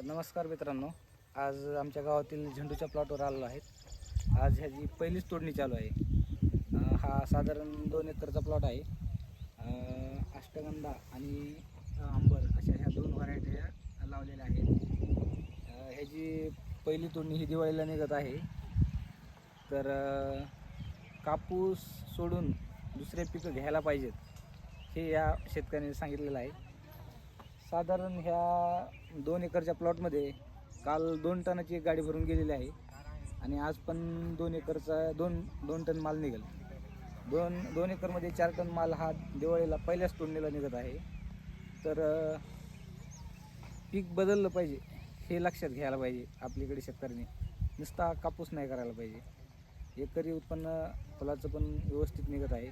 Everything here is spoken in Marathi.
नमस्कार मित्रांनो, आज आमच्या गावातील झेंडूच्या प्लॉटवर आलेलो आहेत. आज ह्याची पहिलीच तोडणी चालू आहे. हा साधारण 2 एकरचा प्लॉट आहे. अष्टगंधा आणि अंबर अशा ह्या 2 व्हरायट्या लावलेल्या आहेत. ह्याची पहिली तोडणी ही दिवाळीला निघत आहे. तर कापूस सोडून दुसरे पिकं घ्यायला पाहिजेत हे या शेतकऱ्यांनी सांगितलेलं आहे. साधारण ह्या 2 एकरच्या प्लॉटमध्ये काल 2 टनाची एक गाडी भरून गेलेली आहे आणि आज पण 2 एकरचा 2 टन माल निघेल. 2 एकरमध्ये 4 टन माल हा दिवाळीला पहिल्याच तोडणीला निघत आहे. तर पीक बदललं पाहिजे हे लक्षात घ्यायला पाहिजे. आपल्याकडे शेतकऱ्यांनी नुसता कापूस नाही करायला पाहिजे. एकरी उत्पन्न फुलाचं पण व्यवस्थित निघत आहे.